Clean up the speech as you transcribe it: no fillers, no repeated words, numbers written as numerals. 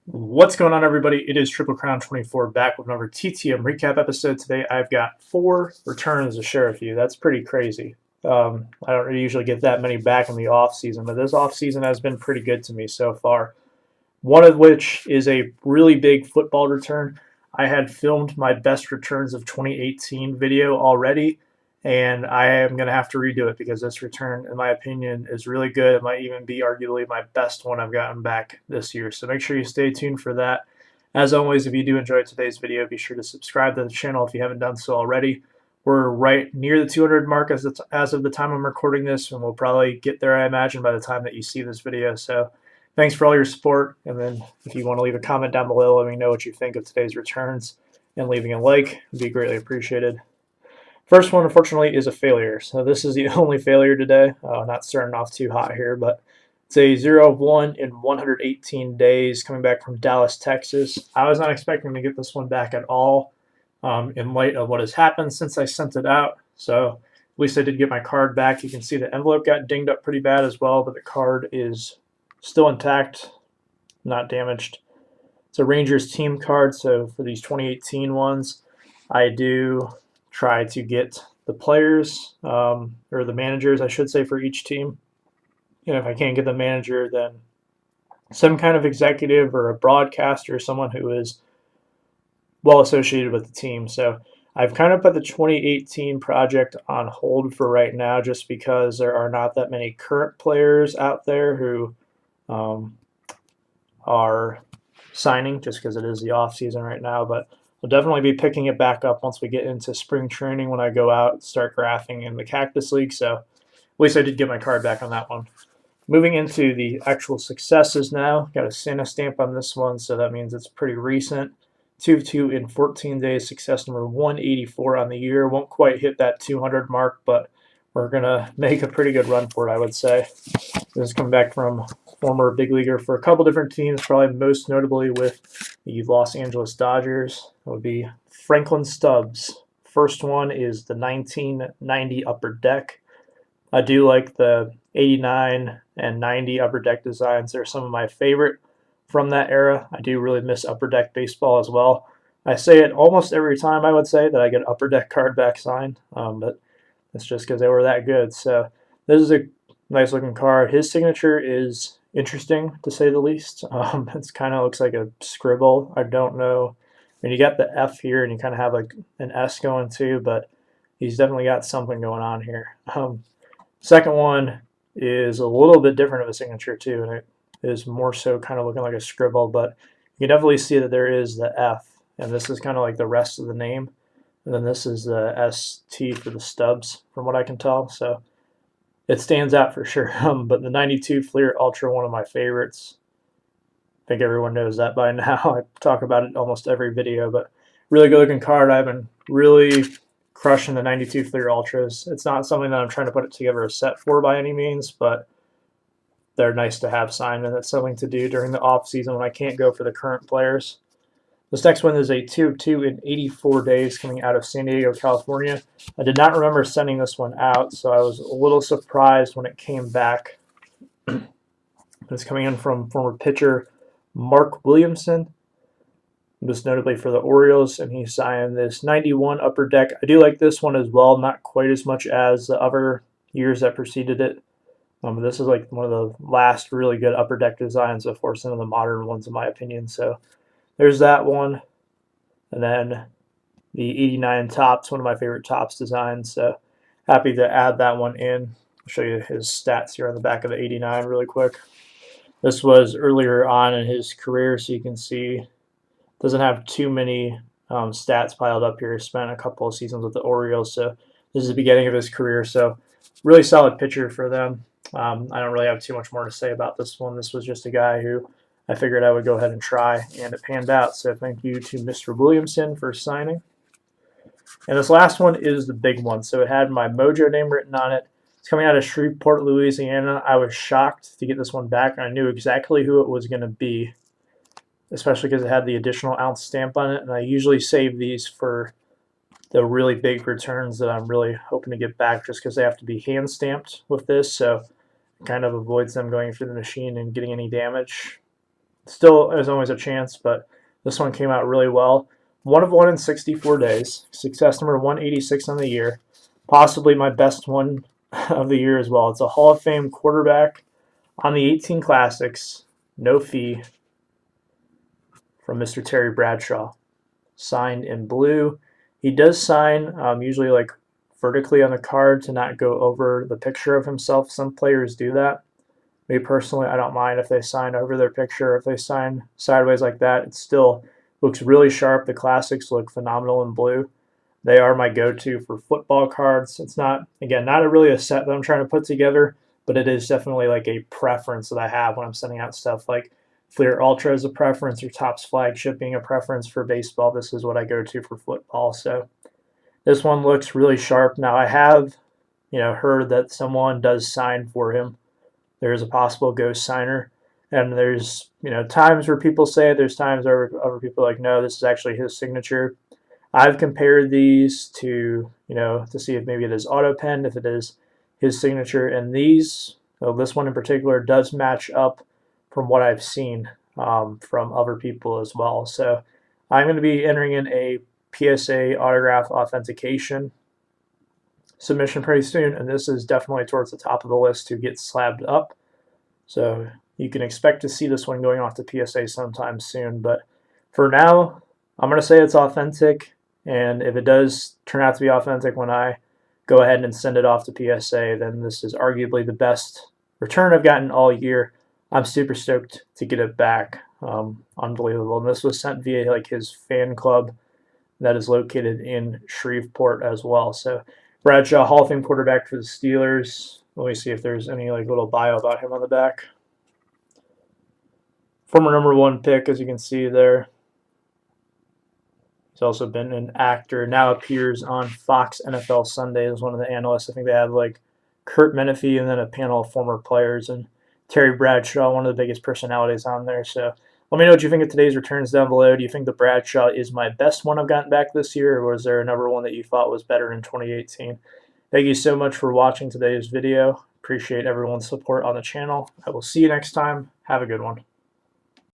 What's going on, everybody? It is Triple Crown 24 back with another TTM recap episode. Today, I've got 4 returns to share with you. That's pretty crazy. I don't usually get that many back in the off season, but this off season has been pretty good to me so far. One of which is a really big football return. I had filmed my best returns of 2018 video already, and I am going to have to redo it because this return, in my opinion, is really good. It might even be arguably my best one I've gotten back this year. So make sure you stay tuned for that. As always, if you do enjoy today's video, be sure to subscribe to the channel if you haven't done so already. We're right near the 200 mark as of the time I'm recording this, and we'll probably get there, I imagine, by the time that you see this video. So thanks for all your support, and then if you want to leave a comment down below, let me know what you think of today's returns, and leaving a like would be greatly appreciated. First one, unfortunately, is a failure. So this is the only failure today. Not starting off too hot here, but it's a 0 of 1 in 118 days coming back from Dallas, Texas. I was not expecting to get this one back at all in light of what has happened since I sent it out. So at least I did get my card back. You can see the envelope got dinged up pretty bad as well, but the card is still intact, not damaged. It's a Rangers team card, so for these 2018 ones, I do try to get the players, or the managers, I should say, for each team. And if I can't get the manager, then some kind of executive or a broadcaster, someone who is well associated with the team. So I've kind of put the 2018 project on hold for right now just because there are not that many current players out there who are signing, just because it is the off season right now. But we'll definitely be picking it back up once we get into spring training when I go out and start graphing in the Cactus League. So at least I did get my card back on that one. Moving into the actual successes now. Got a Santa stamp on this one, so that means it's pretty recent. 2 of 2 in 14 days, success number 184 on the year. Won't quite hit that 200 mark, but we're going to make a pretty good run for it, I would say. This is coming back from former big leaguer for a couple different teams, probably most notably with the Los Angeles Dodgers. It would be Franklin Stubbs. First one is the 1990 Upper Deck. I do like the 89 and 90 Upper Deck designs. They're some of my favorite from that era. I do really miss Upper Deck baseball as well. I say it almost every time, I would say, that I get an Upper Deck card back signed, but it's just because they were that good. So this is a nice looking card. His signature is interesting, to say the least. It's kind of looks like a scribble. I don't know. I mean, you got the F here, and you kind of have like an S going too, but he's definitely got something going on here. Second one is a little bit different of a signature too, and it is more so kind of looking like a scribble, but you can definitely see that there is the F, and this is kind of like the rest of the name. And then this is the ST for the Stubbs, from what I can tell. So it stands out for sure. But the 92 Fleer Ultra, one of my favorites. I think everyone knows that by now. I talk about it almost every video, but really good looking card. I've been really crushing the 92 Fleer Ultras. It's not something that I'm trying to put together a set for by any means, but they're nice to have signed, and it's something to do during the off season when I can't go for the current players. This next one is a 2 of 2 in 84 days coming out of San Diego, California. I did not remember sending this one out, so I was a little surprised when it came back. It's coming in from former pitcher Mark Williamson, most notably for the Orioles, and he signed this 91 Upper Deck. I do like this one as well, not quite as much as the other years that preceded it. But this is like one of the last really good Upper Deck designs before some of the modern ones, in my opinion. So there's that one. And then the 89 Tops, one of my favorite Tops designs. So happy to add that one in. I'll show you his stats here on the back of the 89 really quick. This was earlier on in his career, so you can see doesn't have too many stats piled up here. He spent a couple of seasons with the Orioles, so this is the beginning of his career. So really solid pitcher for them. I don't really have too much more to say about this one. This was just a guy who I figured I would go ahead and try, and it panned out. So thank you to Mr. Williamson for signing. And this last one is the big one. So it had my Mojo name written on it. It's coming out of Shreveport, Louisiana. I was shocked to get this one back. I knew exactly who it was going to be, especially because it had the additional ounce stamp on it. And I usually save these for the really big returns that I'm really hoping to get back, just because they have to be hand stamped with this. So it kind of avoids them going through the machine and getting any damage. Still, there's always a chance, but this one came out really well. 1 of 1 in 64 days. Success number 186 on the year. Possibly my best one of the year as well. It's a Hall of Fame quarterback on the 18 Classics. No fee from Mr. Terry Bradshaw. Signed in blue. He does sign usually like vertically on the card to not go over the picture of himself. Some players do that. Me personally, I don't mind if they sign over their picture. If they sign sideways like that, it still looks really sharp. The Classics look phenomenal in blue. They are my go-to for football cards. It's not, again, not really a set that I'm trying to put together, but it is definitely like a preference that I have when I'm sending out stuff. Like Fleer Ultra is a preference, or Topps Flagship being a preference for baseball. This is what I go to for football. So this one looks really sharp. Now I have, heard that someone does sign for him. There is a possible ghost signer, and there's times where people say it, there's times where other people are like, no, this is actually his signature. I've compared these to to see if maybe it is auto pen, if it is his signature, and these, this one in particular, does match up from what I've seen from other people as well. So I'm going to be entering in a PSA autograph authentication submission pretty soon, and this is definitely towards the top of the list to get slabbed up. So you can expect to see this one going off to PSA sometime soon. But for now, I'm going to say it's authentic, and if it does turn out to be authentic when I go ahead and send it off to PSA, then this is arguably the best return I've gotten all year. I'm super stoked to get it back. Unbelievable. And this was sent via like his fan club that is located in Shreveport as well. So Bradshaw, Hall of Fame quarterback for the Steelers. Let me see if there's any like little bio about him on the back. Former #1 pick, as you can see there. He's also been an actor. Now appears on Fox NFL Sunday as one of the analysts. I think they have like Kurt Menefee and then a panel of former players, and Terry Bradshaw, one of the biggest personalities on there. So let me know what you think of today's returns down below. Do you think the Bradshaw is my best one I've gotten back this year, or was there another one that you thought was better in 2018? Thank you so much for watching today's video. Appreciate everyone's support on the channel. I will see you next time. Have a good one.